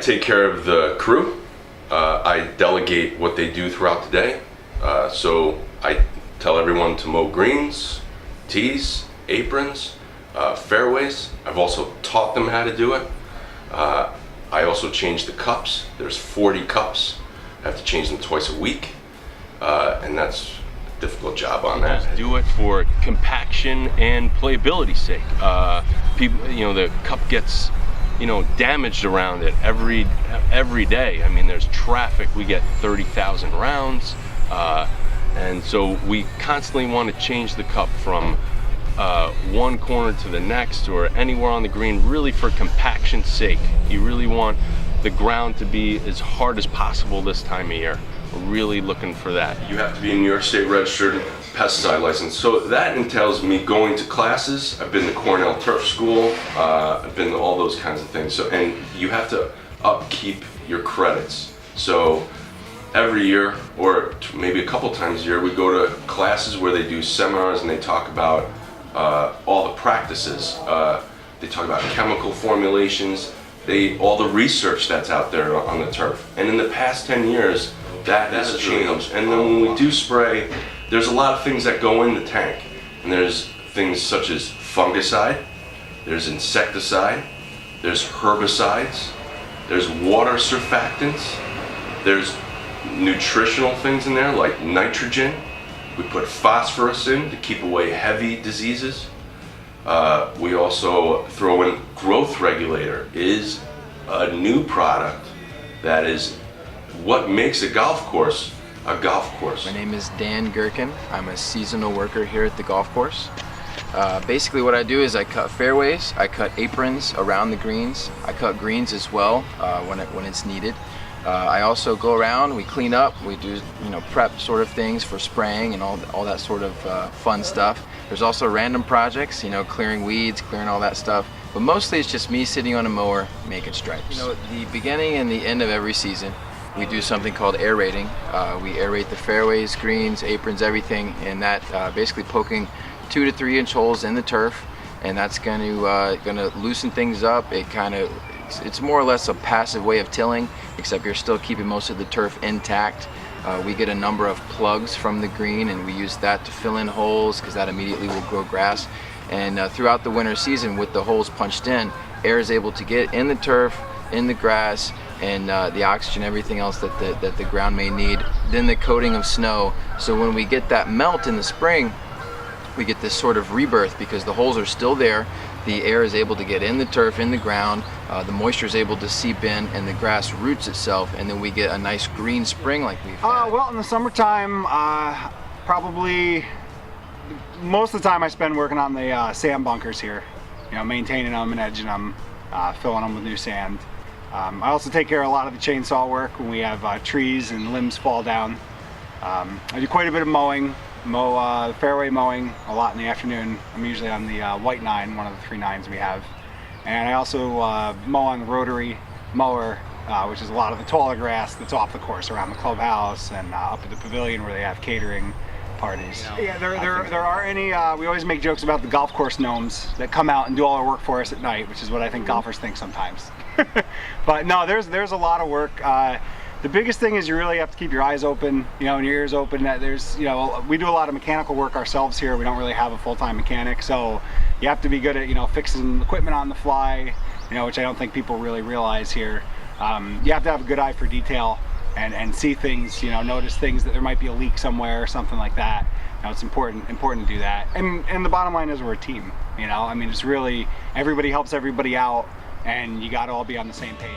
take care of the crew. I delegate what they do throughout the day. So I tell everyone to mow greens, tees, aprons, fairways. I've also taught them how to do it. I also change the cups. There's 40 cups. I have to change them twice a week. And that's a difficult job on that. Do it for compaction and playability's sake. People, the cup gets, damaged around it every day. I mean, there's traffic. We get 30,000 rounds. And so we constantly want to change the cup from one corner to the next or anywhere on the green, really for compaction's sake. You really want the ground to be as hard as possible this time of year. We're really looking for that. You have to be a New York State registered pesticide license. So that entails me going to classes. I've been to Cornell Turf School. I've been to all those kinds of things. So, and you have to upkeep your credits. So every year, or maybe a couple times a year, we go to classes where they do seminars and they talk about all the practices. They talk about chemical formulations, all the research that's out there on the turf. And in the past 10 years, that has changed. And then when we do spray, there's a lot of things that go in the tank. And there's things such as fungicide, there's insecticide, there's herbicides, there's water surfactants, there's nutritional things in there like nitrogen. We put phosphorus in to keep away heavy diseases. We also throw in growth regulator. Is a new product that is what makes a golf course a golf course. My name is Dan Gherkin. I'm a seasonal worker here at the golf course. Basically what I do is I cut fairways, I cut aprons around the greens, I cut greens as well when it's needed. I also go around, we clean up, we do prep sort of things for spraying and all that sort of fun stuff. There's also random projects, clearing weeds, clearing all that stuff. But mostly it's just me sitting on a mower making stripes. The beginning and the end of every season, we do something called aerating. We aerate the fairways, greens, aprons, everything, and that basically poking 2 to 3 inch holes in the turf, and that's going to loosen things up. It's more or less a passive way of tilling, except you're still keeping most of the turf intact. We get a number of plugs from the green and we use that to fill in holes because that immediately will grow grass. And throughout the winter season, with the holes punched in, air is able to get in the turf, in the grass, and the oxygen, everything else that the ground may need. Then the coating of snow. So when we get that melt in the spring, we get this sort of rebirth because the holes are still there. The air is able to get in the turf, in the ground, the moisture is able to seep in, and the grass roots itself, and then we get a nice green spring like we've had. Well, in the summertime, probably most of the time I spend working on the sand bunkers here, maintaining them and edging them, filling them with new sand. I also take care of a lot of the chainsaw work when we have trees and limbs fall down. I do quite a bit of mowing. Mow fairway mowing a lot in the afternoon. I'm usually on the white 9, one of the 3 9s we have. And I also mow on the rotary mower, which is a lot of the taller grass that's off the course around the clubhouse and up at the pavilion where they have catering parties. Yeah, there are any, we always make jokes about the golf course gnomes that come out and do all our work for us at night, which is what I think golfers think sometimes. But no, there's a lot of work. The biggest thing is you really have to keep your eyes open, and your ears open. That there's, we do a lot of mechanical work ourselves here. We don't really have a full-time mechanic, so you have to be good at, fixing equipment on the fly, which I don't think people really realize here. You have to have a good eye for detail and see things, notice things that there might be a leak somewhere or something like that. It's important to do that. And the bottom line is we're a team, I mean, it's really, everybody helps everybody out, and you got to all be on the same page.